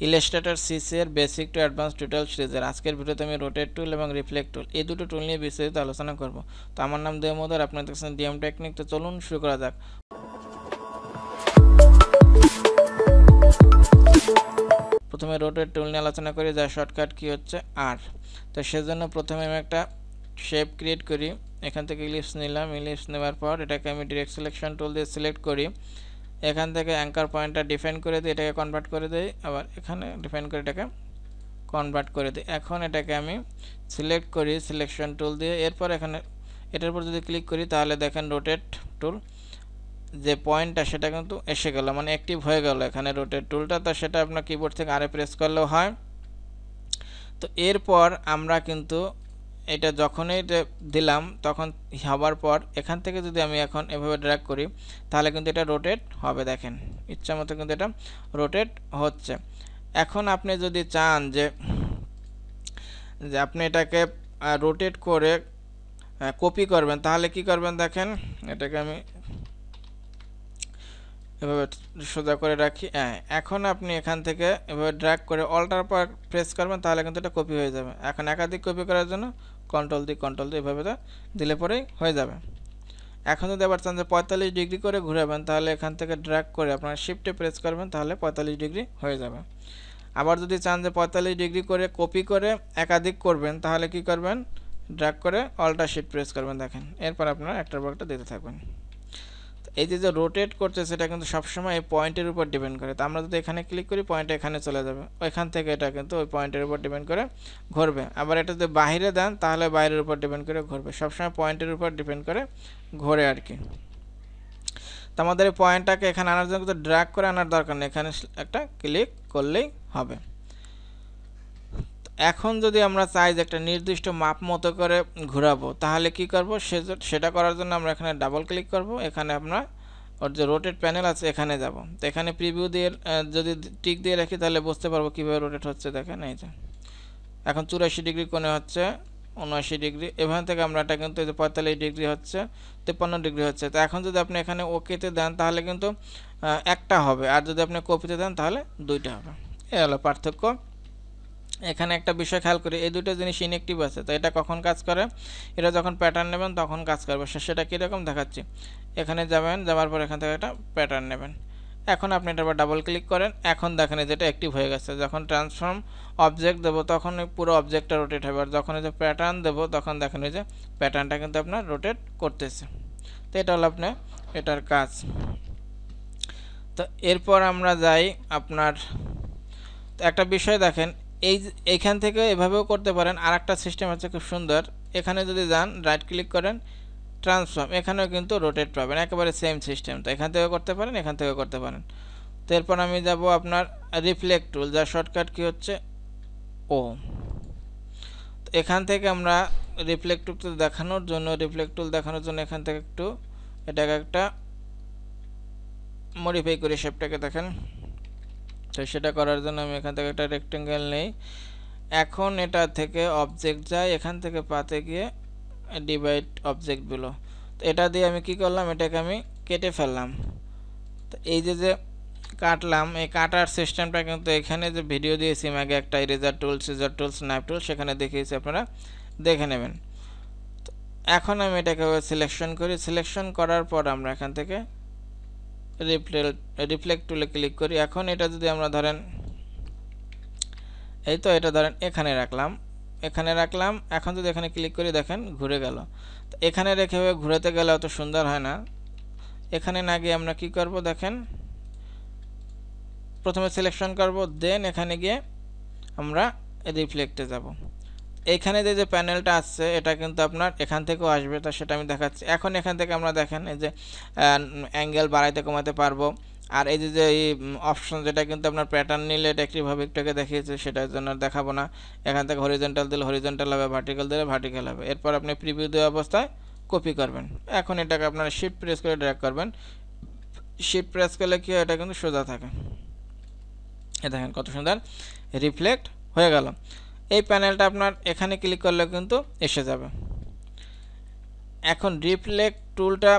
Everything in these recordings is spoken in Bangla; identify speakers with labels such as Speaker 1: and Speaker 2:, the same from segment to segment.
Speaker 1: ইলাস্ট্রেটর সিসি এর বেসিক টু অ্যাডভান্স টিউটোরিয়াল সিরিজের আজকের ভিডিওতে আমি রোটেট টুল এবং রিফ্লেক্ট টুল এই দুটো টুল নিয়ে বিস্তারিত আলোচনা করব। তো আমার নাম দেওমোদর, আপনারা দেখছেন ডিএম টেকনিক। তো চলুন শুরু করা যাক। প্রথমে রোটেট টুল নিয়ে আলোচনা করি, যার শর্টকাট কি হচ্ছে আর। তো সেজন্য প্রথমে আমি একটা শেপ ক্রিয়েট করি। এখান থেকে ইলিপস নিলাম, ইলিপস নেওয়ার পর এটাকে আমি ডিরেক্ট সিলেকশন টুল দিয়ে সিলেক্ট করি। এখান থেকে অ্যাঙ্কার পয়েন্টটা ডিফাইন করে দিই, এটাকে কনভার্ট করে দিই, আবার এখানে ডিফাইন করে এটাকে কনভার্ট করে দিই। এখন এটাকে আমি সিলেক্ট করি সিলেকশন টুল দিয়ে। এরপর এখানে এটার উপর যদি ক্লিক করি তাহলে দেখেন রোটেট টুল যে পয়েন্টটা সেটা কিন্তু এসে গেল, মানে অ্যাক্টিভ হয়ে গেল এখানে রোটেট টুলটা। তো সেটা আপনার কিবোর্ড থেকে আরে প্রেস করলেও হয়। তো এরপর আমরা কিন্তু এটা যখনই দিলাম তখন হবার পর এখান থেকে যদি আমি এখন এভাবে ড্র্যাগ করি তাহলে কিন্তু এটা রোটেট হবে। দেখেন ইচ্ছা মতো কিন্তু এটা রোটেট হচ্ছে। এখন আপনি যদি চান যে আপনি এটাকে রোটেট করে কপি করবেন তাহলে কি করবেন, দেখেন এটাকে আমি এভাবে সোজা করে রাখি। এখন আপনি এখান থেকে এভাবে ড্র্যাগ করে অল্টার পর প্রেস করবেন তাহলে কিন্তু এটা কপি হয়ে যাবে। এখন একাধিক কপি করার জন্য কন্ট্রোল দিয়ে এভাবে দিলে পরেই হয়ে যাবে। এখন যদি আবার চান যে 45 ডিগ্রি করে ঘুরাবেন তাহলে এখান থেকে ড্র্যাগ করে আপনারা শিফটে প্রেস করবেন তাহলে 45 ডিগ্রি হয়ে যাবে। আবার যদি চান যে 45 ডিগ্রি করে কপি করে একাধিক করবেন তাহলে কি করবেন, ড্র্যাগ করে অল্টার শিফট প্রেস করবেন। দেখেন এরপর আপনারা একটার পর একটা দিতে থাকবেন। এই যে রোটেট করছে সেটা কিন্তু সবসময় এই পয়েন্টের উপর ডিপেন্ড করে। তো আমরা যদি এখানে ক্লিক করি পয়েন্ট এখানে চলে যাবে, ওইখান থেকে এটা কিন্তু ওই পয়েন্টের উপর ডিপেন্ড করে ঘুরবে। আবার এটা যদি বাইরে দেন তাহলে বাইরের উপর ডিপেন্ড করে ঘুরবে, সবসময় পয়েন্টের উপর ডিপেন্ড করে ঘোরে আর কি। তো আমাদের এই পয়েন্টটাকে এখানে আনার জন্য কিন্তু ড্র্যাগ করে আনার দরকার নেই, এখানে একটা ক্লিক করলেই হবে। এখন যদি আমরা চাই যে একটা নির্দিষ্ট মাপ মতো করে ঘোরাবো তাহলে কি করব, সেটা করার জন্য আমরা এখানে ডাবল ক্লিক করব। এখানে আমরা ওর যে রোটেট প্যানেল আছে এখানে যাব। তো এখানে প্রিভিউ দিয়ে যদি টিক দিয়ে রাখি তাহলে বুঝতে পারবো কীভাবে রোটেট হচ্ছে। দেখেন এই যে এখন 84 ডিগ্রি কোণে হচ্ছে, 79 ডিগ্রি, এখান থেকে আমরা এটা কিন্তু 45 ডিগ্রি হচ্ছে, 53 ডিগ্রি হচ্ছে। তো এখন যদি আপনি এখানে ওকেতে দেন তাহলে কিন্তু একটা হবে, আর যদি আপনি কপিতে দেন তাহলে দুইটা হবে। এই হলো পার্থক্য। এখানে একটা বিষয় খেয়াল করি, এই দুটো জিনিস ইনঅ্যাক্টিভ আছে। তো এটা কখন কাজ করে, এটা যখন প্যাটার্ন নেবেন তখন কাজ করবে। সেটা কীরকম দেখাচ্ছি। এখানে যাবেন, যাওয়ার পর এখান থেকে একটা প্যাটার্ন নেবেন। এখন আপনি এটার উপর ডাবল ক্লিক করেন, এখন দেখেন যেটা অ্যাক্টিভ হয়ে গেছে। যখন ট্রান্সফর্ম অবজেক্ট দেবো তখন পুরো অবজেক্টটা রোটেট হবে, আর যখন এই যে প্যাটার্ন দেবো তখন দেখেন এই যে প্যাটার্নটা কিন্তু আপনার রোটেট করতেছে। তো এটা হলো আপনার এটার কাজ। তো এরপর আমরা যাই আপনার একটা বিষয় দেখেন, এইখান থেকে এভাবেও করতে পারেন। আর একটা সিস্টেম হচ্ছে খুব সুন্দর, এখানে যদি যান রাইট ক্লিক করেন ট্রান্সফর্ম, এখানেও কিন্তু রোটেট পাবেন, একেবারে সেম সিস্টেম। তো এখান থেকেও করতে পারেন, এখান থেকেও করতে পারেন। তো এরপর আমি যাব আপনার রিফ্লেক্ট টুল, যার শর্টকাট কি হচ্ছে ও। তো এখান থেকে আমরা রিফ্লেক্ট টুল দেখানোর জন্য এখান থেকে একটু এটাকে একটা মডিফাই করি শেপটাকে। দেখেন তো সেটা করার জন্য আমি এখান থেকে একটা রেক্টেঙ্গেল নেই। এখন এটা থেকে অবজেক্ট যায়, এখান থেকে পাতে গিয়ে ডিভাইড অবজেক্ট বিলো। তো এটা দিয়ে আমি কি করলাম, এটাকে আমি কেটে ফেললাম। তো এই যে কাটলাম, এই কাটার সিস্টেমটা কিন্তু এখানে যে ভিডিও দিয়েছি আগে একটা ইরেজার টুল, সিজার টুল, স্ন্যাপ টুল, সেখানে দেখিয়েছি, আপনারা দেখে নেবেন। তো এখন আমি এটাকে সিলেকশন করি, সিলেকশন করার পর আমরা এখান থেকে রিফ্লেক্ট টুলে ক্লিক করি। এখন এটা যদি আমরা ধরেন এই তো এটা ধরেন এখানে রাখলাম, এখন যদি এখানে ক্লিক করি দেখেন ঘুরে গেল। তো এখানে রেখে ঘুরাতে গেলে অত সুন্দর হয় না। এখানে না গিয়ে আমরা কি করব, দেখেন প্রথমে সিলেকশন করব, দেন এখানে গিয়ে আমরা রিফ্লেক্টে যাব। এইখানে যে প্যানেলটা আসছে এটা কিন্তু আপনার এখান থেকেও আসবে, তো সেটা আমি দেখাচ্ছি। এখন এখান থেকে আমরা দেখেন এই যে অ্যাঙ্গেল বাড়াইতে কমাতে পারবো। আর এই যে এই অপশন যেটা কিন্তু আপনার প্যাটার্ন নিলে এটা একটিভাবে একটুকে দেখিয়েছে, সেটার জন্য দেখাবো না। এখান থেকে হরিজন্টাল দিলে হরিজন্টাল হবে, ভার্টিক্যাল দিলে ভার্টিক্যাল হবে। এরপর আপনি প্রিভিউ দেওয়া অবস্থায় কপি করবেন। এখন এটাকে আপনারা শিফট প্রেস করে ড্র্যাগ করবেন। শিফট প্রেস করলে কি হয়, এটা কিন্তু সোজা থাকে। এ দেখেন কত সুন্দর রিফ্লেক্ট হয়ে গেল। এই প্যানেলটা আপনার এখানে ক্লিক করলে কিন্তু এসে যাবে। এখন রিফ্লেক্ট টুলটা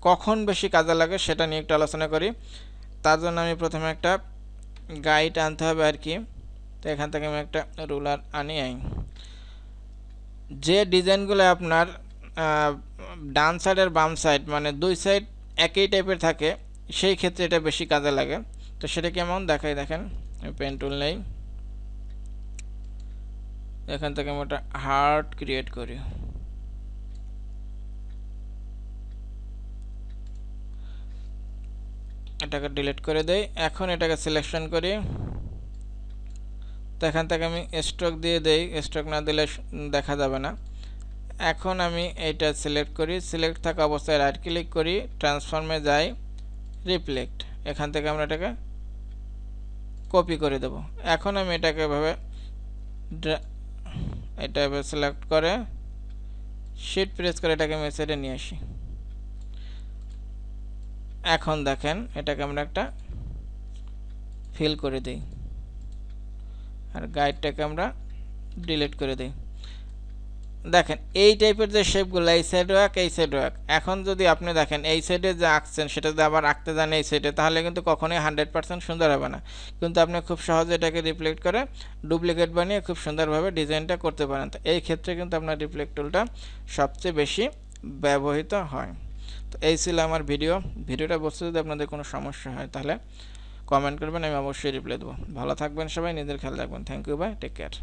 Speaker 1: কখন বেশি কাজে লাগে সেটা নিয়ে একটু আলোচনা করি। তার জন্য আমি প্রথমে একটা গাইড আনতে হবে আর কি। তো এখান থেকে আমি একটা রুলার আনি। যে ডিজাইনগুলো আপনার ডান সাইড আর বাম সাইড মানে দুই সাইড একই টাইপের থাকে সেই ক্ষেত্রে এটা বেশি কাজে লাগে। তো সেটা কেমন দেখাই, দেখেন আমি পেন টুল নেই, এখান থেকে আমি একটা হার্ট ক্রিয়েট করি। এটাকে ডিলিট করে দেই। এখন এটাকে সিলেকশন করি। তো এখান থেকে আমি স্ট্রোক দিয়ে দেই, স্ট্রোক না দিলে দেখা যাবে না। এখন আমি এইটা সিলেক্ট করি, সিলেক্ট থাকা অবস্থায় রাইট ক্লিক করি, ট্রান্সফর্মে যাই, রিফ্লেক্ট, এখান থেকে আমরা এটাকে কপি করে দেব। এখন আমি এটাকে এভাবে সিলেক্ট করে শিফট প্রেস করে এটাকে আমি সাইডে নিয়ে আসি। এখন দেখেন এটাকে আমরা একটা ফিল করে দিই আর গাইডটাকে আমরা ডিলিট করে দিই। দেখেন এই টাইপের যে শেপগুলো এই সাইড ওয়াক এই সাইড ওয়াক, এখন যদি আপনি দেখেন এই সাইডে যা আঁকছেন সেটা যদি আবার আঁকতে যান এই সাইডে, তাহলে কিন্তু কখনোই 100% সুন্দর হবে না। কিন্তু আপনি খুব সহজে এটাকে রিফ্লেক্ট করে ডুপ্লিকেট বানিয়ে খুব সুন্দরভাবে ডিজাইনটা করতে পারেন। তো এই ক্ষেত্রে কিন্তু আপনার রিফ্লেক্ট টুলটা সবচেয়ে বেশি ব্যবহৃত হয়। তো এই ছিল আমার ভিডিওটা বুঝতে যদি আপনাদের কোনো সমস্যা হয় তাহলে কমেন্ট করবেন, আমি অবশ্যই রিপ্লাই দেবো। ভালো থাকবেন সবাই, নিজের খেয়াল রাখবেন। Thank you, bye, take care.